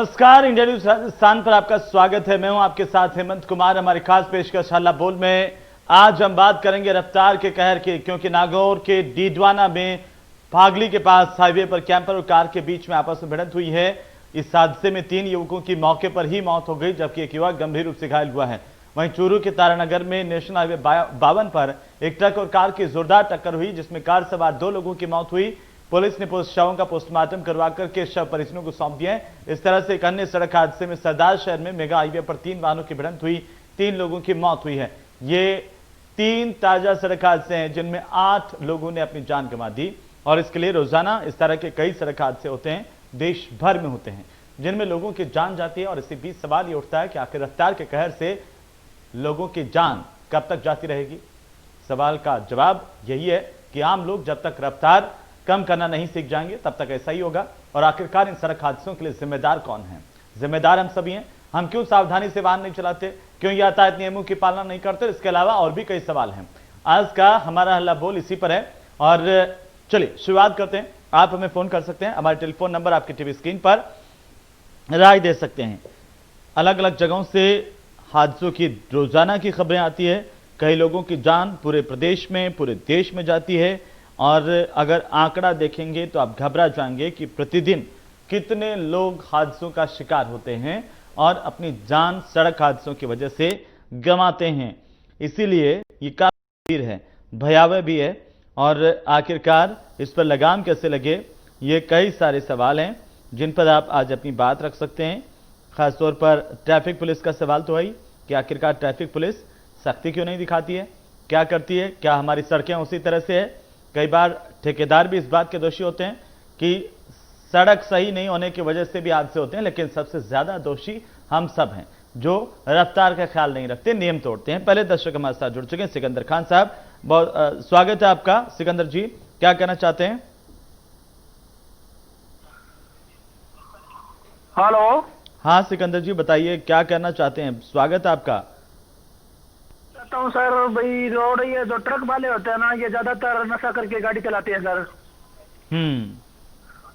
नमस्कार, India news Rajasthan पर आपका स्वागत है। मैं हूं आपके साथ हेमंत कुमार। हमारी खास पेशकश हल्ला बोल में आज हम बात करेंगे रफ्तार के कहर की, क्योंकि नागौर के डीडवाना में फागली के पास हाईवे पर कैंपर और कार के बीच में आपस में भिड़ंत हुई है। इस हादसे में 3 युवकों की मौके पर ही मौत हो गई, जबकि एक युवक गंभीर रूप से घायल हुआ है। वहीं चूरू के तारानगर में नेशनल हाईवे 52 पर एक ट्रक और कार की जोरदार टक्कर हुई, जिसमें कार सवार 2 लोगों की मौत हुई। पुलिस ने शवों का पोस्टमार्टम करवा करके शव परिजनों को सौंप दिए। इस तरह से एक अन्य सड़क हादसे में सरदार शहर में मेगा हाईवे पर 3 वाहनों की भिड़ंत हुई, 3 लोगों की मौत हुई है। ये 3 ताजा सड़क हादसे हैं जिनमें 8 लोगों ने अपनी जान गंवा दी। और इसके लिए रोजाना इस तरह के कई सड़क हादसे होते हैं, देश भर में होते हैं, जिनमें लोगों की जान जाती है। और इसी बीच सवाल ये उठता है कि आखिर रफ्तार के कहर से लोगों की जान कब तक जाती रहेगी। सवाल का जवाब यही है कि आम लोग जब तक रफ्तार कम करना नहीं सीख जाएंगे तब तक ऐसा ही होगा। और आखिरकार इन सड़क हादसों के लिए जिम्मेदार कौन है? जिम्मेदार हम सभी हैं। हम क्यों सावधानी से वाहन नहीं चलाते, क्यों यातायात नियमों की पालना नहीं करते? इसके अलावा और भी कई सवाल हैं। आज का हमारा हल्ला बोल इसी पर है। और चलिए शुरुआत करते हैं। आप हमें फोन कर सकते हैं, हमारे टेलीफोन नंबर आपकी टीवी स्क्रीन पर, राय दे सकते हैं। अलग अलग जगहों से हादसों की रोजाना की खबरें आती है। कई लोगों की जान पूरे प्रदेश में, पूरे देश में जाती है। और अगर आंकड़ा देखेंगे तो आप घबरा जाएंगे कि प्रतिदिन कितने लोग हादसों का शिकार होते हैं और अपनी जान सड़क हादसों की वजह से गंवाते हैं। इसीलिए ये काफी गंभीर है, भयावह भी है। और आखिरकार इस पर लगाम कैसे लगे, ये कई सारे सवाल हैं जिन पर आप आज अपनी बात रख सकते हैं। खासतौर पर ट्रैफिक पुलिस का सवाल तो है ही कि आखिरकार ट्रैफिक पुलिस सख्ती क्यों नहीं दिखाती है, क्या करती है, क्या हमारी सड़कें उसी तरह से है? कई बार ठेकेदार भी इस बात के दोषी होते हैं कि सड़क सही नहीं होने की वजह से भी हादसे होते हैं, लेकिन सबसे ज्यादा दोषी हम सब हैं जो रफ्तार का ख्याल नहीं रखते, नियम तोड़ते हैं। पहले दर्शक हमारे साथ जुड़ चुके हैं, सिकंदर खान साहब, बहुत स्वागत है आपका। सिकंदर जी, क्या कहना चाहते हैं? हेलो। हाँ सिकंदर जी, बताइए क्या कहना चाहते हैं, स्वागत है आपका। कहता हूँ सर, भाई रोड ये जो ट्रक वाले होते हैं ना, ये ज्यादातर नशा करके गाड़ी चलाते हैं सर।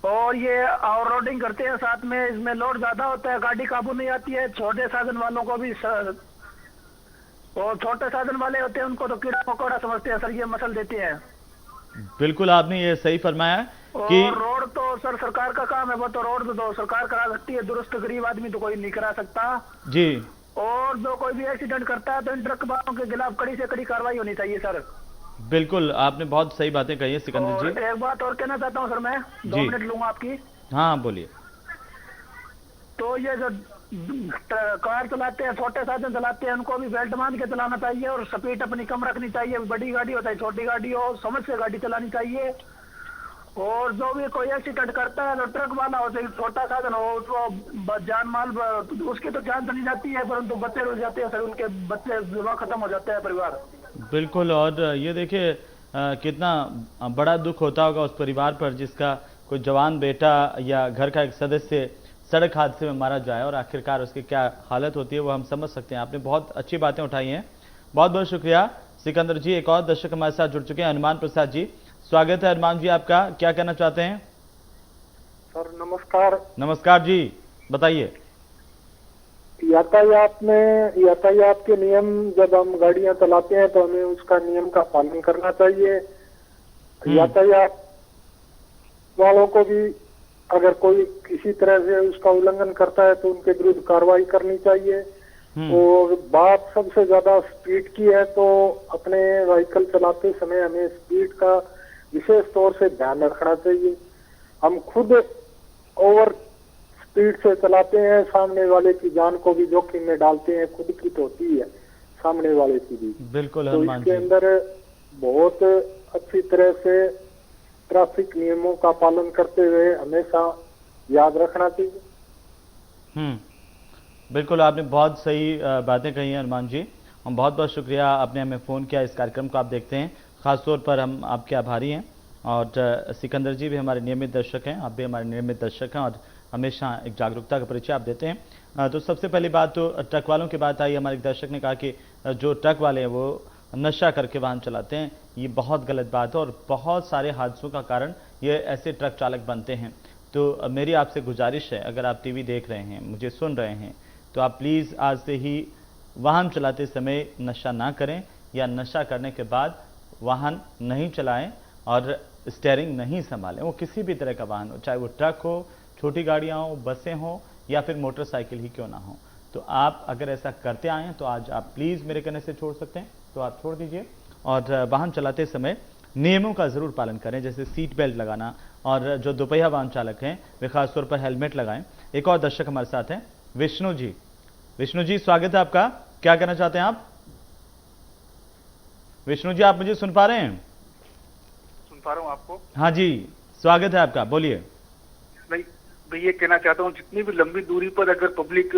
और ये ओवर रोडिंग करते हैं, साथ में इसमें लोड ज्यादा होता है, गाड़ी काबू नहीं आती है। छोटे साधन वालों को भी सर, और छोटे साधन वाले होते हैं उनको तो कीड़ा मकोड़ा समझते हैं सर, ये मसल देते हैं। बिल्कुल, आपने ये सही फरमाया कि रोड तो सर सरकार का काम है, वो तो रोड तो सरकार करा सकती है, दुरुस्त गरीब आदमी तो कोई नहीं करा सकता जी। और जो कोई भी एक्सीडेंट करता है तो इन ट्रक वालों के खिलाफ कड़ी से कड़ी कार्रवाई होनी चाहिए सर। बिल्कुल, आपने बहुत सही बातें कही है सिकंदर जी। एक बात और कहना चाहता हूँ सर, मैं 2 मिनट लूंगा आपकी। हाँ बोलिए। तो ये जो कार चलाते हैं, छोटे साधन चलाते हैं, उनको भी बेल्ट बांध के चलाना चाहिए और स्पीड अपनी कम रखनी चाहिए। बड़ी गाड़ी हो चाहे छोटी गाड़ी हो, समझ से गाड़ी चलानी चाहिए। और जो भी कोई एक्सीडेंट करता है तो ट्रक वाला हो चाहे छोटा साधन हो, तो जान माल उसकी तो जान चली जाती है, परंतु बच्चे रुक जाते हैं सर, उनके बच्चे विवाह खत्म हो जाते हैं परिवार। बिल्कुल, और ये देखिए कितना बड़ा दुख होता होगा उस परिवार पर जिसका कोई जवान बेटा या घर का एक सदस्य सड़क हादसे में मारा जाए, और आखिरकार उसकी क्या हालत होती है वो हम समझ सकते हैं। आपने बहुत अच्छी बातें उठाई हैं, बहुत बहुत शुक्रिया सिकंदर जी। एक और दर्शक हमारे साथ जुड़ चुके हैं, हनुमान प्रसाद जी, स्वागत है हनुमान जी आपका। क्या कहना चाहते हैं? सर नमस्कार। नमस्कार जी, बताइए। यातायात के नियम, जब हम गाड़ियां चलाते हैं तो हमें उसका नियम का पालन करना चाहिए। यातायात वालों को भी अगर कोई किसी तरह से उसका उल्लंघन करता है तो उनके विरुद्ध कार्रवाई करनी चाहिए। और बात सबसे ज्यादा स्पीड की है, तो अपने व्हीकल चलाते समय हमें स्पीड का विशेष तौर से ध्यान रखना चाहिए। हम खुद ओवर स्पीड से चलाते हैं, सामने वाले की जान को भी जोखिम में डालते हैं, खुद की तो होती है, सामने वाले की भी। बिल्कुल, तो इसके अंदर बहुत अच्छी तरह से ट्रैफिक नियमों का पालन करते हुए हमेशा याद रखना चाहिए। बिल्कुल, आपने बहुत सही बातें कही हैं हनुमान जी, हम बहुत बहुत शुक्रिया, आपने हमें फ़ोन किया। इस कार्यक्रम को आप देखते हैं, ख़ासतौर पर हम आपके आभारी हैं। और सिकंदर जी भी हमारे नियमित दर्शक हैं, आप भी हमारे नियमित दर्शक हैं और हमेशा एक जागरूकता का परिचय आप देते हैं। तो सबसे पहली बात तो ट्रक वालों की बात आई। हमारे दर्शक ने कहा कि जो ट्रक वाले हैं वो नशा करके वाहन चलाते हैं, ये बहुत गलत बात है और बहुत सारे हादसों का कारण ये ऐसे ट्रक चालक बनते हैं। तो मेरी आपसे गुजारिश है, अगर आप टीवी देख रहे हैं, मुझे सुन रहे हैं, तो आप प्लीज़ आज से ही वाहन चलाते समय नशा ना करें, या नशा करने के बाद वाहन नहीं चलाएं और स्टीयरिंग नहीं संभालें। वो किसी भी तरह का वाहन हो, चाहे वो ट्रक हो, छोटी गाड़ियाँ हो, बसें हों, या फिर मोटरसाइकिल ही क्यों ना हो। तो आप अगर ऐसा करते आए हैं तो आज आप प्लीज़ मेरे कहने से छोड़ सकते हैं, तो आप छोड़ दीजिए। और वाहन चलाते समय नियमों का ज़रूर पालन करें, जैसे सीट बेल्ट लगाना, और जो दोपहिया वाहन चालक हैं वे खासतौर पर हेलमेट लगाएं। एक और दर्शक हमारे साथ हैं, विष्णु जी। विष्णु जी, स्वागत है आपका, क्या कहना चाहते हैं आप? विष्णु जी, आप मुझे सुन पा रहे हैं? सुन पा रहा हूँ आपको। हाँ जी, स्वागत है आपका, बोलिए। मैं ये कहना चाहता हूँ, जितनी भी लंबी दूरी पर अगर पब्लिक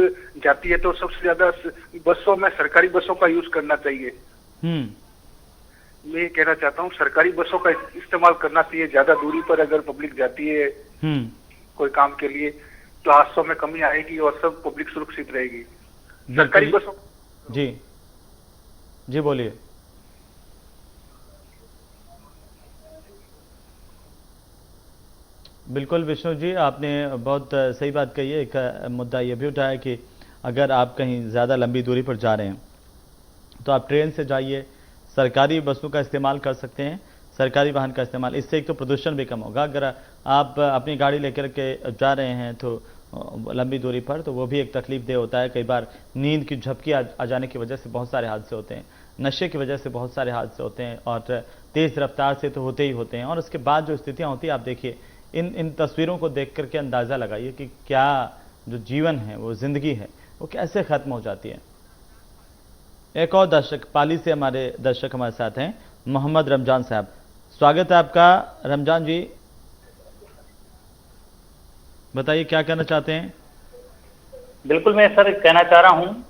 जाती है तो सबसे ज्यादा बसों में सरकारी बसों का यूज करना चाहिए। मैं ये कहना चाहता हूँ सरकारी बसों का इस्तेमाल करना चाहिए। ज्यादा दूरी पर अगर पब्लिक जाती है कोई काम के लिए तो हादसों में कमी आएगी और सब पब्लिक सुरक्षित रहेगी। सरकारी बसों जी जी बोलिए। बिल्कुल विष्णु जी, आपने बहुत सही बात कही है। एक मुद्दा ये भी उठाया कि अगर आप कहीं ज़्यादा लंबी दूरी पर जा रहे हैं तो आप ट्रेन से जाइए, सरकारी बसों का इस्तेमाल कर सकते हैं, सरकारी वाहन का इस्तेमाल, इससे एक तो प्रदूषण भी कम होगा। अगर आप अपनी गाड़ी लेकर के जा रहे हैं तो लंबी दूरी पर, तो वो भी एक तकलीफ होता है। कई बार नींद की झपकी आ जाने की वजह से बहुत सारे हादसे होते हैं, नशे की वजह से बहुत सारे हादसे होते हैं, और तेज़ रफ्तार से तो होते ही होते हैं। और उसके बाद जो स्थितियाँ होती हैं, आप देखिए इन तस्वीरों को देख करके अंदाज़ा लगाइए कि क्या जो जीवन है, वो ज़िंदगी है, वो कैसे ख़त्म हो जाती है। एक और दर्शक, पाली से हमारे दर्शक हमारे साथ हैं, मोहम्मद रमजान साहब, स्वागत है आपका। रमजान जी, बताइए क्या कहना चाहते हैं? बिल्कुल, मैं सर कहना चाह रहा हूँ,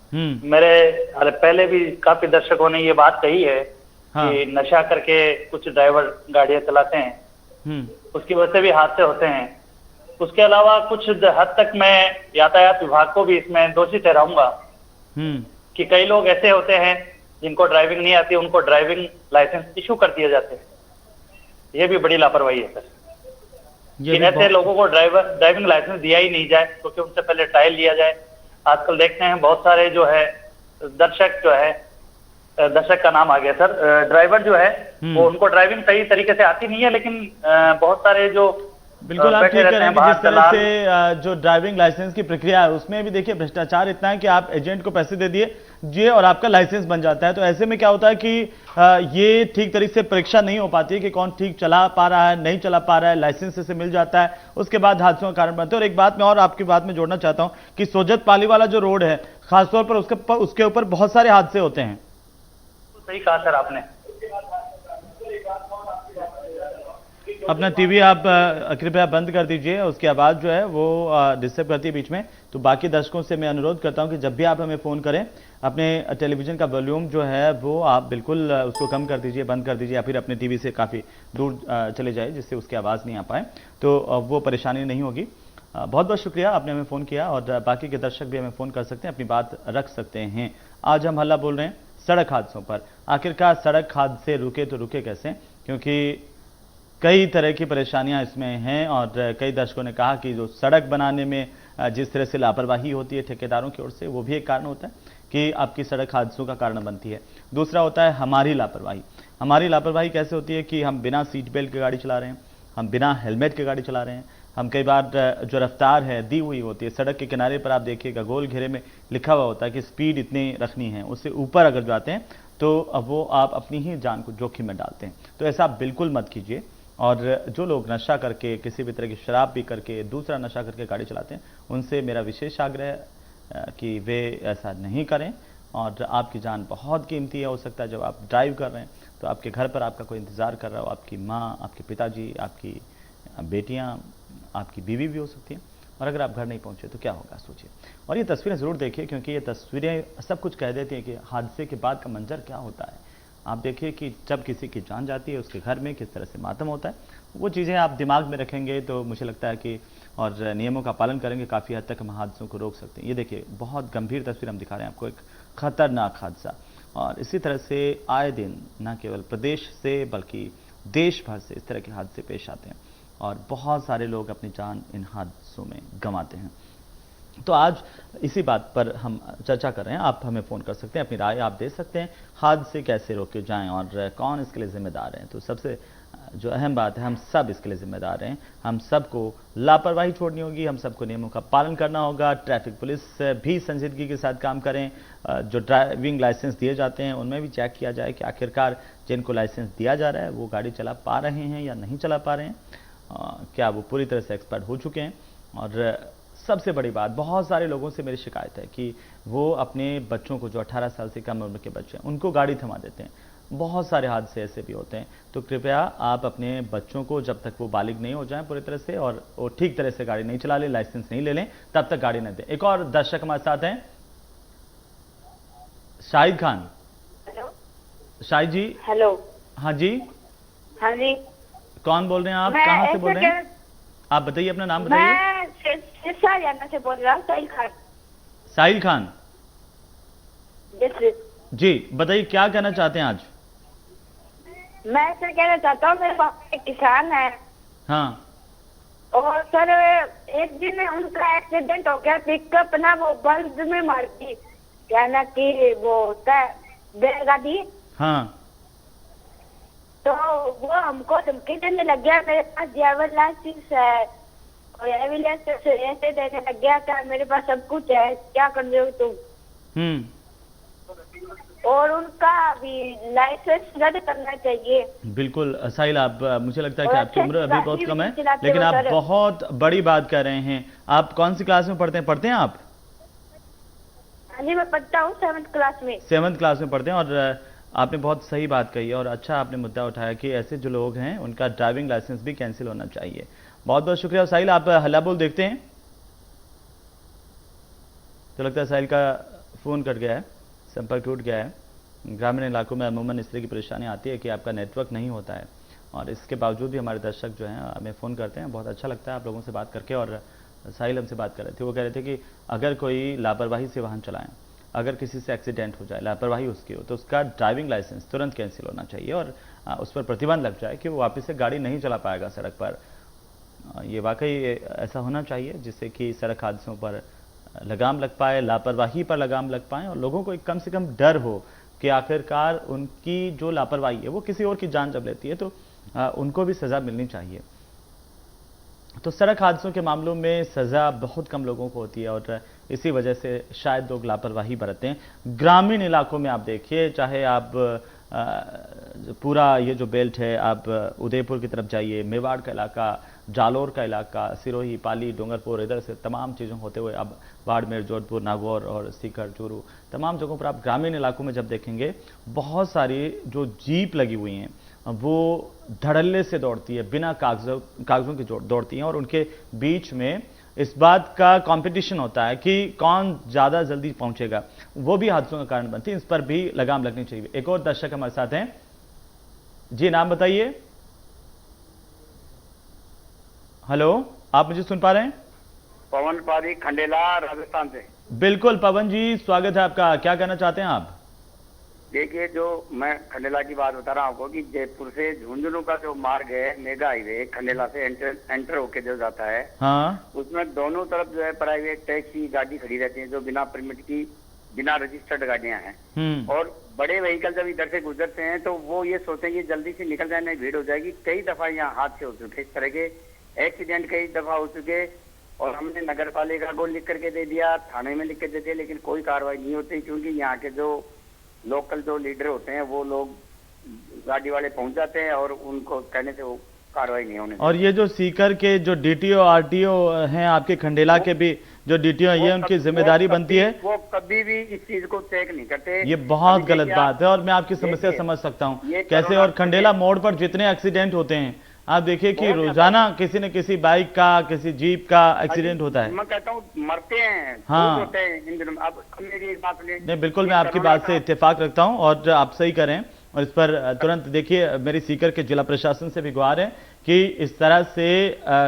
मेरे पहले भी काफी दर्शकों ने ये बात कही है कि नशा करके कुछ ड्राइवर गाड़ियां चलाते हैं, उसकी वजह से भी हादसे होते हैं। उसके अलावा कुछ हद तक मैं यातायात विभाग को भी इसमें दोषी ठहराऊंगा कि कई लोग ऐसे होते हैं जिनको ड्राइविंग नहीं आती, उनको ड्राइविंग लाइसेंस इशू कर दिए जाते हैं। ये भी बड़ी लापरवाही है सर, कि ऐसे लोगों को ड्राइविंग लाइसेंस दिया ही नहीं जाए, क्योंकि उनसे पहले ट्रायल लिया जाए। आजकल देखते हैं बहुत सारे जो है दर्शक का नाम आ गया सर, ड्राइवर जो है वो उनको ड्राइविंग सही तरीके से आती नहीं है, लेकिन बहुत सारे जो बिल्कुल आप ठीक कह रहे हैं कि जिस तरह से जो ड्राइविंग लाइसेंस की प्रक्रिया है उसमें भी देखिए भ्रष्टाचार इतना है कि आप एजेंट को पैसे दे दिए और आपका लाइसेंस बन जाता है। तो ऐसे में क्या होता है कि ये ठीक तरीके से परीक्षा नहीं हो पाती है कि कौन ठीक चला पा रहा है, नहीं चला पा रहा है, लाइसेंस से मिल जाता है, उसके बाद हादसों का कारण बनते हैं। और एक बात मैं और आपकी बात में जोड़ना चाहता हूं कि सोजत पाली वाला जो रोड है, खासतौर पर उसके ऊपर बहुत सारे हादसे होते हैं। सही कहा सर आपने। अपना टीवी आप कृपया बंद कर दीजिए, उसकी आवाज़ जो है वो डिस्टर्ब करती है बीच में। तो बाकी दर्शकों से मैं अनुरोध करता हूं कि जब भी आप हमें फ़ोन करें, अपने टेलीविज़न का वॉल्यूम जो है वो आप बिल्कुल उसको कम कर दीजिए, बंद कर दीजिए, या फिर अपने टीवी से काफ़ी दूर चले जाए जिससे उसकी आवाज़ नहीं आ पाए, तो वो परेशानी नहीं होगी। बहुत बहुत शुक्रिया, आपने हमें फ़ोन किया, और बाकी के दर्शक भी हमें फ़ोन कर सकते हैं, अपनी बात रख सकते हैं। आज हम हल्ला बोल रहे हैं सड़क हादसों पर। आखिरकार सड़क हादसे रुके तो रुके कैसे, क्योंकि कई तरह की परेशानियां इसमें हैं। और कई दर्शकों ने कहा कि जो सड़क बनाने में जिस तरह से लापरवाही होती है ठेकेदारों की ओर से, वो भी एक कारण होता है कि आपकी सड़क हादसों का कारण बनती है। दूसरा होता है हमारी लापरवाही। हमारी लापरवाही कैसे होती है कि हम बिना सीट बेल्ट के गाड़ी चला रहे हैं, हम बिना हेलमेट के गाड़ी चला रहे हैं, हम कई बार जो रफ्तार है दी हुई होती है, सड़क के किनारे पर आप देखिएगा गोल घेरे में लिखा हुआ होता है कि स्पीड इतनी रखनी है, उससे ऊपर अगर जाते हैं तो अब वो आप अपनी ही जान को जोखिम में डालते हैं। तो ऐसा आप बिल्कुल मत कीजिए। और जो लोग नशा करके, किसी भी तरह की शराब पी करके, दूसरा नशा करके गाड़ी चलाते हैं, उनसे मेरा विशेष आग्रह है कि वे ऐसा नहीं करें। और आपकी जान बहुत कीमती है। हो सकता है जब आप ड्राइव कर रहे हैं तो आपके घर पर आपका कोई इंतज़ार कर रहा हो, आपकी माँ, आपके पिताजी, आपकी बेटियाँ, आपकी बीवी भी हो सकती हैं, और अगर आप घर नहीं पहुँचे तो क्या होगा सोचिए। और ये तस्वीरें ज़रूर देखिए, क्योंकि ये तस्वीरें सब कुछ कह देती हैं कि हादसे के बाद का मंजर क्या होता है। आप देखिए कि जब किसी की जान जाती है, उसके घर में किस तरह से मातम होता है। वो चीज़ें आप दिमाग में रखेंगे तो मुझे लगता है कि, और नियमों का पालन करेंगे, काफ़ी हद तक हम हादसों को रोक सकते हैं। ये देखिए बहुत गंभीर तस्वीर हम दिखा रहे हैं आपको, एक खतरनाक हादसा। और इसी तरह से आए दिन न केवल प्रदेश से बल्कि देश भर से इस तरह के हादसे पेश आते हैं। और बहुत सारे लोग अपनी जान इन हादसों में गंवाते हैं। तो आज इसी बात पर हम चर्चा कर रहे हैं। आप हमें फ़ोन कर सकते हैं, अपनी राय आप दे सकते हैं, हादसे कैसे रोके जाएं और कौन इसके लिए जिम्मेदार हैं। तो सबसे जो अहम बात है, हम सब इसके लिए जिम्मेदार हैं। हम सबको लापरवाही छोड़नी होगी, हम सबको नियमों का पालन करना होगा। ट्रैफिक पुलिस भी संजीदगी के साथ काम करें। जो ड्राइविंग लाइसेंस दिए जाते हैं उनमें भी चेक किया जाए कि आखिरकार जिनको लाइसेंस दिया जा रहा है वो गाड़ी चला पा रहे हैं या नहीं चला पा रहे हैं, क्या वो पूरी तरह से एक्सपर्ट हो चुके हैं। और सबसे बड़ी बात, बहुत सारे लोगों से मेरी शिकायत है कि वो अपने बच्चों को, जो 18 साल से कम उम्र के बच्चे हैं, उनको गाड़ी थमा देते हैं। बहुत सारे हादसे ऐसे भी होते हैं। तो कृपया आप अपने बच्चों को, जब तक वो बालिग नहीं हो जाएं पूरी तरह से और वो ठीक तरह से गाड़ी नहीं चला लें, लाइसेंस नहीं ले लें, तब तक गाड़ी न दें। एक और दर्शक हमारे साथ हैं, शाहिद खान। हेलो शाहिद जी। हेलो। हाँ जी। हाँ जी। कौन बोल रहे हैं आप, कहाँ से बोल रहे हैं? आप बताइए, अपना नाम बताइए। मैं सिरसा हरियाणा से बोल रहा हूँ, साहिल खान। साहिल खान जी, बताइए क्या कहना चाहते हैं आज? मैं सर कहना चाहता हूँ, मेरे पापा एक किसान है। हाँ। और सर एक दिन उनका एक्सीडेंट हो गया, पिकअप ना वो बल्द में मार दी, क्या ना कि वो होता है बैलगाड़ी। हाँ। तो वो हमको धमकी देने लग गया, मेरे पास ड्राइवर लाइसेंस है और एविडेंस ऐसे देने लग गया क्या मेरे पास सब कुछ है, क्या कर रहे हो तुम। और उनका भी लाइसेंस रद्द करना चाहिए। बिल्कुल साहिल, आप, मुझे लगता है कि आपकी उम्र अभी बहुत कम है, लेकिन आप बहुत बड़ी बात कर रहे हैं। आप कौन सी क्लास में पढ़ते हैं आप? जी मैं पढ़ता हूँ 7th क्लास में। 7th क्लास में पढ़ते हैं। और आपने बहुत सही बात कही है और अच्छा आपने मुद्दा उठाया कि ऐसे जो लोग हैं उनका ड्राइविंग लाइसेंस भी कैंसिल होना चाहिए। बहुत बहुत शुक्रिया साहिल। आप हल्ला बोल देखते हैं? तो लगता है साहिल का फ़ोन कट गया है, संपर्क टूट गया है। ग्रामीण इलाकों में अमूमन इस तरह की परेशानी आती है कि आपका नेटवर्क नहीं होता है और इसके बावजूद भी हमारे दर्शक जो हैं हमें फ़ोन करते हैं। बहुत अच्छा लगता है आप लोगों से बात करके। और साहिल हमसे बात कर रहे थे, वो कह रहे थे कि अगर कोई लापरवाही से वाहन चलाएं, अगर किसी से एक्सीडेंट हो जाए, लापरवाही उसकी हो, तो उसका ड्राइविंग लाइसेंस तुरंत कैंसिल होना चाहिए और उस पर प्रतिबंध लग जाए कि वो वापस से गाड़ी नहीं चला पाएगा सड़क पर। ये वाकई ऐसा होना चाहिए जिससे कि सड़क हादसों पर लगाम लग पाए, लापरवाही पर लगाम लग पाए और लोगों को एक कम से कम डर हो कि आखिरकार उनकी जो लापरवाही है वो किसी और की जान जब लेती है तो उनको भी सज़ा मिलनी चाहिए। तो सड़क हादसों के मामलों में सज़ा बहुत कम लोगों को होती है और इसी वजह से शायद लोग लापरवाही बरतते हैं। ग्रामीण इलाकों में आप देखिए, चाहे आप पूरा ये जो बेल्ट है, आप उदयपुर की तरफ जाइए, मेवाड़ का इलाका, जालोर का इलाका, सिरोही, पाली, डूंगरपुर, इधर से तमाम चीज़ों होते हुए अब बाड़मेर, जोधपुर, नागौर और सीकर, चूरू, तमाम जगहों पर आप ग्रामीण इलाकों में जब देखेंगे बहुत सारी जो जीप लगी हुई हैं वो धड़ल्ले से दौड़ती है, बिना कागज़ों की दौड़ती हैं और उनके बीच में इस बात का कंपटीशन होता है कि कौन ज़्यादा जल्दी पहुंचेगा, वो भी हादसों का कारण बनती है। इस पर भी लगाम लगनी चाहिए। एक और दर्शक हमारे साथ हैं जी, नाम बताइए। हेलो, आप मुझे सुन पा रहे हैं? पवन पारी, खंडेला, राजस्थान से। बिल्कुल पवन जी, स्वागत है आपका। क्या कहना चाहते हैं आप? देखिए, जो मैं खंडेला की बात बता रहा हूँ आपको कि जयपुर से झुंझुनू का जो मार्ग है, मेगा हाईवे, खंडेला से एंटर होके जो जाता है, हाँ, उसमें दोनों तरफ जो है प्राइवेट टैक्सी गाड़ी खड़ी रहती है जो बिना परमिट की, बिना रजिस्टर्ड गाड़ियां हैं। और बड़े व्हीकल जब इधर से गुजरते हैं तो वो ये सोचेंगे जल्दी से निकल जाए, भीड़ हो जाएगी। कई दफा यहाँ हादसे हो चुके, इस तरह के एक्सीडेंट कई दफा हो चुके और हमने नगर पालिका को लिख करके दे दिया, थाने में लिख के दे दिया, लेकिन कोई कार्रवाई नहीं होती क्योंकि यहाँ के जो लोकल जो लीडर होते हैं वो लोग गाड़ी वाले पहुंच जाते हैं और उनको कहने से वो कार्रवाई नहीं होने। और ये जो सीकर के जो डीटीओ आरटीओ हैं आपके खंडेला के भी जो डीटीओ है, ये उनकी जिम्मेदारी बनती है, वो कभी भी इस चीज को चेक नहीं करते। ये बहुत गलत बात है और मैं आपकी समस्या समझ सकता हूँ कैसे। और खंडेला मोड़ पर जितने एक्सीडेंट होते हैं आप देखिए कि रोजाना किसी न किसी बाइक का, किसी जीप का एक्सीडेंट होता है। मैं कहता हूँ मरते हैं, हाँ, होते हैं इन दिनों। अब मेरी एक बात नहीं, बिल्कुल मैं आपकी बात से इत्तेफाक रखता हूँ और आप सही करें और इस पर तुरंत देखिए मेरी सीकर के जिला प्रशासन से भी गुहार है कि इस तरह से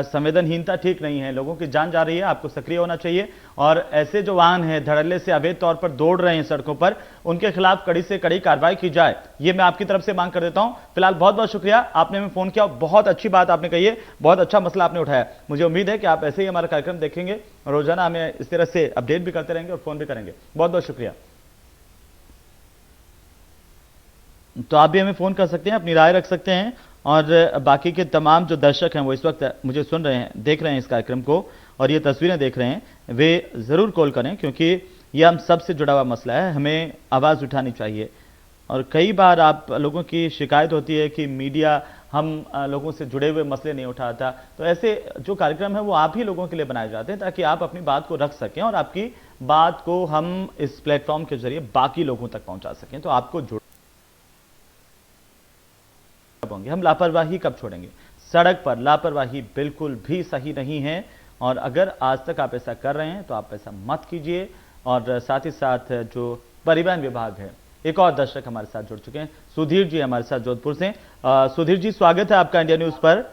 संवेदनहीनता ठीक नहीं है। लोगों की जान जा रही है, आपको सक्रिय होना चाहिए और ऐसे जो वाहन हैं धड़ल्ले से अवैध तौर पर दौड़ रहे हैं सड़कों पर, उनके खिलाफ कड़ी से कड़ी कार्रवाई की जाए, ये मैं आपकी तरफ से मांग कर देता हूं। फिलहाल बहुत बहुत शुक्रिया, आपने हमें फोन किया, बहुत अच्छी बात आपने कही है, बहुत अच्छा मसला आपने उठाया। मुझे उम्मीद है कि आप ऐसे ही हमारा कार्यक्रम देखेंगे, रोजाना हमें इस तरह से अपडेट भी करते रहेंगे और फोन भी करेंगे। बहुत बहुत शुक्रिया। तो आप भी हमें फोन कर सकते हैं, अपनी राय रख सकते हैं और बाकी के तमाम जो दर्शक हैं वो इस वक्त मुझे सुन रहे हैं, देख रहे हैं इस कार्यक्रम को और ये तस्वीरें देख रहे हैं, वे जरूर कॉल करें क्योंकि ये हम सबसे जुड़ा हुआ मसला है, हमें आवाज उठानी चाहिए। और कई बार आप लोगों की शिकायत होती है कि मीडिया हम लोगों से जुड़े हुए मसले नहीं उठाता, तो ऐसे जो कार्यक्रम है वो आप ही लोगों के लिए बनाए जाते हैं ताकि आप अपनी बात को रख सकें और आपकी बात को हम इस प्लेटफॉर्म के जरिए बाकी लोगों तक पहुंचा सकें। तो आपको जुड़ होंगे, हम लापरवाही कब छोड़ेंगे? सड़क पर लापरवाही बिल्कुल भी सही नहीं है और अगर आज तक आप ऐसा कर रहे हैं तो आप ऐसा मत कीजिए। और साथ ही साथ जो परिवहन विभाग है, एक और दर्शक हमारे साथ जुड़ चुके हैं, सुधीर जी हमारे साथ जोधपुर से। सुधीर जी, स्वागत है आपका इंडिया न्यूज पर।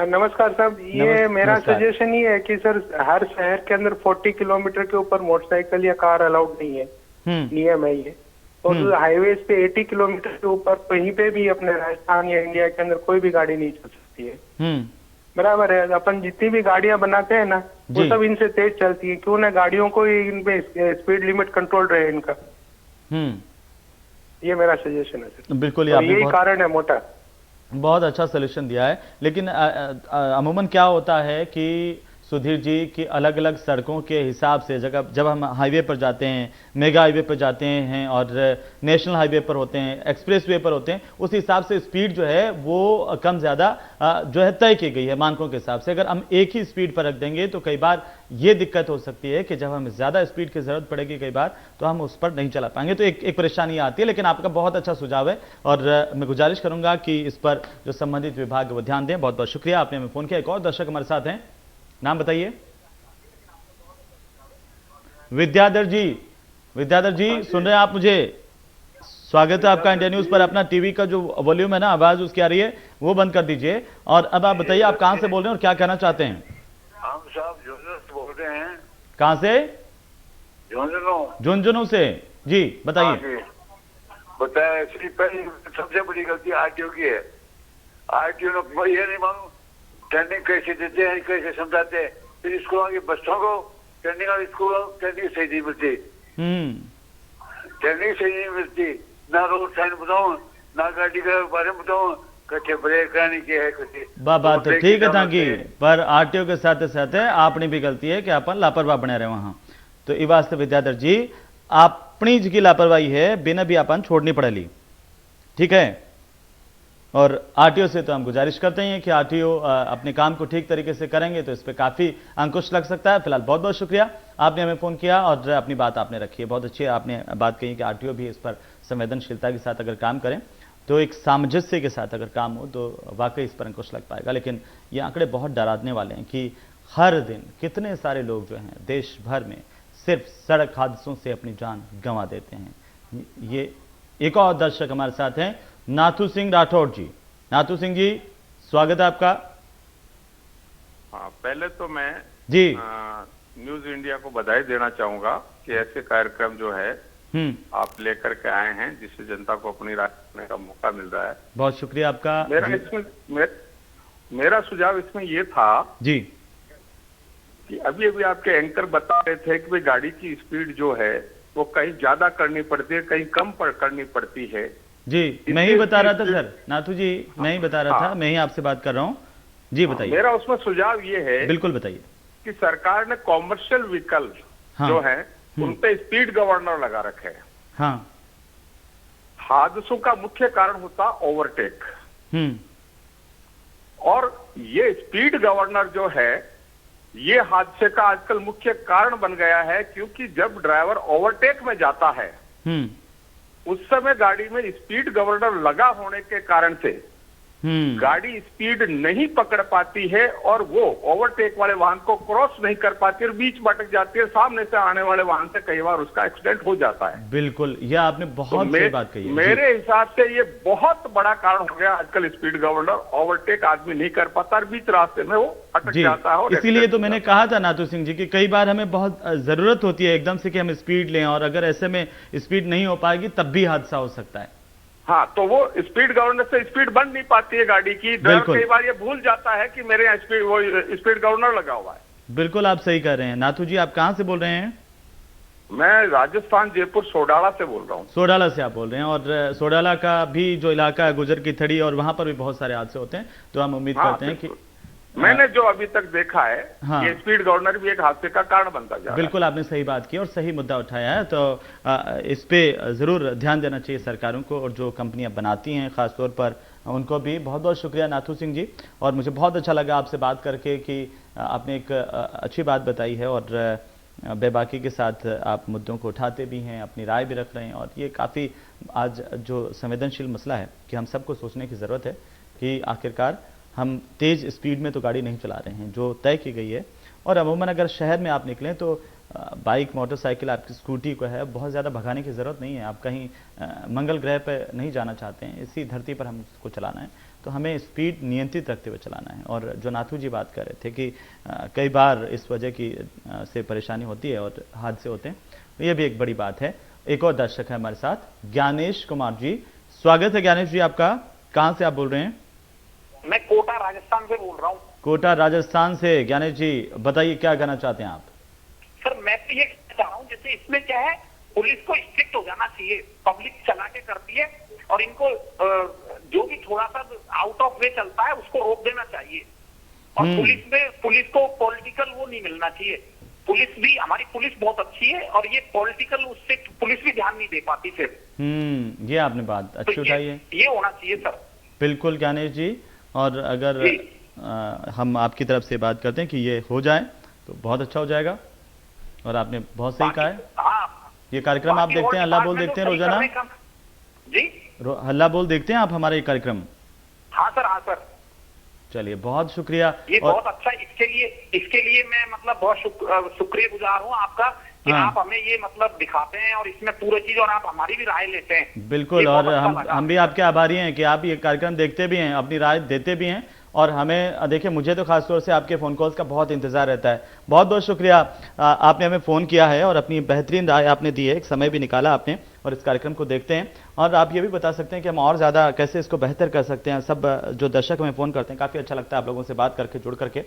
नमस्कार साहब, ये मेरा सजेशन ये है कि सर हर शहर के अंदर 40 किलोमीटर के ऊपर मोटरसाइकिल या कार अलाउड नहीं है, नियम है ये। और हाईवे पे 80 किलोमीटर के ऊपर कहीं पे भी अपने राजस्थान या इंडिया के अंदर कोई भी गाड़ी नहीं चल सकती है। बराबर है, अपन जितनी भी गाड़ियां बनाते हैं ना वो सब इनसे तेज चलती है, क्यों ना गाड़ियों को इन पे स्पीड लिमिट कंट्रोल रहे इनका। ये मेरा सजेशन है सर। बिल्कुल, यही कारण है मोटा। बहुत अच्छा सोल्यूशन दिया है, लेकिन अमूमन क्या होता है कि सुधीर जी की अलग अलग सड़कों के हिसाब से जब हम हाईवे पर जाते हैं, मेगा हाईवे पर जाते हैं और नेशनल हाईवे पर होते हैं, एक्सप्रेस वे पर होते हैं, उस हिसाब से स्पीड जो है वो कम ज़्यादा जो है तय की गई है मानकों के हिसाब से। अगर हम एक ही स्पीड पर रख देंगे तो कई बार ये दिक्कत हो सकती है कि जब हमें ज़्यादा स्पीड की ज़रूरत पड़ेगी कई बार तो हम उस पर नहीं चला पाएंगे, तो एक परेशानी आती है। लेकिन आपका बहुत अच्छा सुझाव है और मैं गुजारिश करूंगा कि इस पर जो संबंधित विभाग है वो ध्यान दें। बहुत बहुत शुक्रिया, आपने हमें फ़ोन किया। एक और दर्शक हमारे साथ हैं, नाम बताइए। विद्याधर जी, विद्याधर जी सुन रहे हैं आप मुझे? स्वागत है आपका इंडिया न्यूज पर। अपना टीवी का जो वॉल्यूम है ना, आवाज उसकी आ रही है, वो बंद कर दीजिए। और अब आप बताइए आप कहां से बोल रहे हैं और क्या कहना चाहते हैं? हम साहब झुंझुनू से बोल रहे हैं। कहां से? झुंझुनू। झुंझुनू से जी, बताइए। बताया, पहली सबसे बड़ी गलती आरटीओ की है। आरटीओ ने ये नहीं मालूम ट्रेनिंग कैसे देते हैं, कैसे समझाते हैं। फिर स्कूलों की बच्चों को ट्रेनिंग और स्कूलों ट्रेनिंग सही नहीं मिलती, ट्रेनिंग सही नहीं मिलती, ना रोड साइन बताऊं ना गाड़ी के बारे में बताऊं, कच्चे ब्रेक करने की है बात तो ठीक है ताकि पर आरटीओ के साथ साथ आपने भी गलती है कि अपन लापरवाह बने रहे वहां। तो ये वास्ते विद्याधर जी अपनी जी की लापरवाही है, बिना भी अपन छोड़नी पड़ेगी, ठीक है। और आरटीओ से तो हम गुजारिश करते हैं कि आरटीओ अपने काम को ठीक तरीके से करेंगे तो इस पर काफी अंकुश लग सकता है। फिलहाल बहुत बहुत शुक्रिया, आपने हमें फोन किया और अपनी बात आपने रखी है। बहुत अच्छी आपने बात कही कि आरटीओ भी इस पर संवेदनशीलता के साथ अगर काम करें तो एक सामंजस्य के साथ अगर काम हो तो वाकई इस पर अंकुश लग पाएगा। लेकिन ये आंकड़े बहुत डराने वाले हैं कि हर दिन कितने सारे लोग जो हैं देश भर में सिर्फ सड़क हादसों से अपनी जान गंवा देते हैं। ये एक और दर्शक हमारे साथ हैं, नाथू सिंह राठौड़ जी। नाथू सिंह जी, स्वागत है आपका। हाँ, पहले तो मैं जी न्यूज इंडिया को बधाई देना चाहूंगा कि ऐसे कार्यक्रम जो है आप लेकर के आए हैं जिससे जनता को अपनी राय रखने का मौका मिल रहा है। बहुत शुक्रिया आपका। मेरा सुझाव इसमें ये था जी कि अभी अभी आपके एंकर बता रहे थे कि भाई गाड़ी की स्पीड जो है वो कहीं ज्यादा करनी पड़ती है, कहीं कम करनी पड़ती है। जी मैं ही बता रहा था सर, नाथू जी मैं ही बता रहा था, मैं ही आपसे बात कर रहा हूँ। जी बताइए। मेरा उसमें सुझाव ये है, बिल्कुल बताइए, कि सरकार ने कॉमर्शियल व्हीकल जो है उन पे स्पीड गवर्नर लगा रखे हैं। हाँ। हादसों का मुख्य कारण होता ओवरटेक, और ये स्पीड गवर्नर जो है ये हादसे का आजकल मुख्य कारण बन गया है, क्योंकि जब ड्राइवर ओवरटेक में जाता है उस समय गाड़ी में स्पीड गवर्नर लगा होने के कारण से गाड़ी स्पीड नहीं पकड़ पाती है और वो ओवरटेक वाले वाहन को क्रॉस नहीं कर पाती और बीच भटक जाती है, सामने से आने वाले वाहन से कई बार उसका एक्सीडेंट हो जाता है। बिल्कुल, यह आपने बहुत सही बात कही है। मेरे हिसाब से ये बहुत बड़ा कारण हो गया आजकल स्पीड गवर्नर, ओवरटेक आदमी नहीं कर पाता और बीच रास्ते में वो अटक जाता है। इसीलिए तो मैंने कहा था नाथू सिंह जी कि कई बार हमें बहुत जरूरत होती है एकदम से कि हम स्पीड लें, और अगर ऐसे में स्पीड नहीं हो पाएगी तब भी हादसा हो सकता है। हाँ, तो वो स्पीड गवर्नर से स्पीड बन नहीं पाती है गाड़ी की। ड्राइवर कई बार ये भूल जाता है कि मेरे यहाँ स्पीड गवर्नर लगा हुआ है। बिल्कुल, आप सही कह रहे हैं। नाथू जी, आप कहाँ से बोल रहे हैं? मैं राजस्थान जयपुर सोडाला से बोल रहा हूँ। सोडाला से आप बोल रहे हैं, और सोडाला का भी जो इलाका है गुजर की थड़ी, और वहां पर भी बहुत सारे हादसे होते हैं, तो हम उम्मीद करते हैं कि मैंने जो अभी तक देखा है कि स्पीड गवर्नर भी एक हादसे का कारण बनता जा रहा है। बिल्कुल, आपने सही बात की और सही मुद्दा उठाया है, तो इस पे जरूर ध्यान देना चाहिए सरकारों को, और जो कंपनियां बनाती हैं खासतौर पर उनको भी बहुत बहुत शुक्रिया नाथू सिंह जी। और मुझे बहुत अच्छा लगा आपसे बात करके कि आपने एक अच्छी बात बताई है और बेबाकी के साथ आप मुद्दों को उठाते भी हैं, अपनी राय भी रख रहे हैं, और ये काफ़ी आज जो संवेदनशील मसला है कि हम सबको सोचने की ज़रूरत है कि आखिरकार हम तेज़ स्पीड में तो गाड़ी नहीं चला रहे हैं जो तय की गई है। और अमूमन अगर शहर में आप निकलें तो बाइक, मोटरसाइकिल, आपकी स्कूटी को है बहुत ज़्यादा भगाने की ज़रूरत नहीं है। आप कहीं मंगल ग्रह पर नहीं जाना चाहते हैं, इसी धरती पर हमको चलाना है, तो हमें स्पीड नियंत्रित रखते हुए चलाना है। और जो नाथू जी बात कर रहे थे कि कई बार इस वजह की से परेशानी होती है और हादसे होते हैं, तो ये भी एक बड़ी बात है। एक और दर्शक है हमारे साथ, ज्ञानेश कुमार जी। स्वागत है ज्ञानेश जी आपका। कहाँ से आप बोल रहे हैं? मैं कोटा राजस्थान से बोल रहा हूँ। कोटा राजस्थान से। ज्ञानेश जी बताइए क्या कहना चाहते हैं आप? सर मैं तो ये कहना चाह रहा हूँ, जैसे इसमें क्या है, पुलिस को स्ट्रिक्ट हो जाना चाहिए। पब्लिक चला के करती है और इनको जो भी थोड़ा सा आउट ऑफ वे चलता है उसको रोक देना चाहिए। और पुलिस को पॉलिटिकल वो नहीं मिलना चाहिए। पुलिस भी, हमारी पुलिस बहुत अच्छी है और ये पॉलिटिकल उससे पुलिस भी ध्यान नहीं दे पाती फिर। ये आपने बात अच्छी उठाई है। ये होना चाहिए सर। बिल्कुल ज्ञानेश जी, और अगर हम आपकी तरफ से बात करते हैं कि ये हो जाए तो बहुत अच्छा हो जाएगा। और आपने बहुत सही कहा है। ये कार्यक्रम आप देखते हैं, हल्ला बोल देखते हैं रोजाना जी? हल्ला बोल देखते हैं आप हमारे ये कार्यक्रम? हाँ सर, हाँ सर। चलिए, बहुत शुक्रिया। ये बहुत अच्छा, इसके लिए मैं मतलब बहुत शुक्रियागुजार हूँ आपका कि आप हमें ये मतलब दिखाते हैं और इसमें पूरी चीज, और आप हमारी भी राय लेते हैं। बिल्कुल, और हम भी आपके आभारी हैं कि आप ये कार्यक्रम देखते भी हैं, अपनी राय देते भी हैं, और हमें देखिए, मुझे तो खासतौर से आपके फ़ोन कॉल्स का बहुत इंतजार रहता है। बहुत बहुत शुक्रिया, आपने हमें फ़ोन किया है और अपनी बेहतरीन राय आपने दी है, एक समय भी निकाला आपने, और इस कार्यक्रम को देखते हैं। और आप ये भी बता सकते हैं कि हम और ज़्यादा कैसे इसको बेहतर कर सकते हैं। सब जो दर्शक हमें फ़ोन करते हैं, काफ़ी अच्छा लगता है आप लोगों से बात करके, जुड़ करके।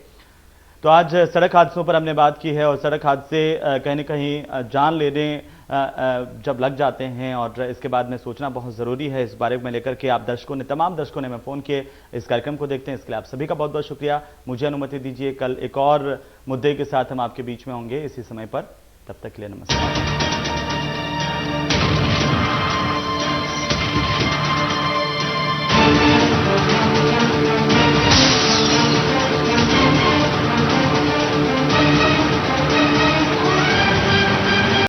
तो आज सड़क हादसों पर हमने बात की है, और सड़क हादसे कहीं न कहीं जान लेने जब लग जाते हैं, और इसके बाद में सोचना बहुत ज़रूरी है इस बारे में लेकर के आप दर्शकों ने, तमाम दर्शकों ने हमें फ़ोन किए, इस कार्यक्रम को देखते हैं, इसके लिए आप सभी का बहुत बहुत शुक्रिया। मुझे अनुमति दीजिए, कल एक और मुद्दे के साथ हम आपके बीच में होंगे इसी समय पर। तब तक के लिए नमस्कार।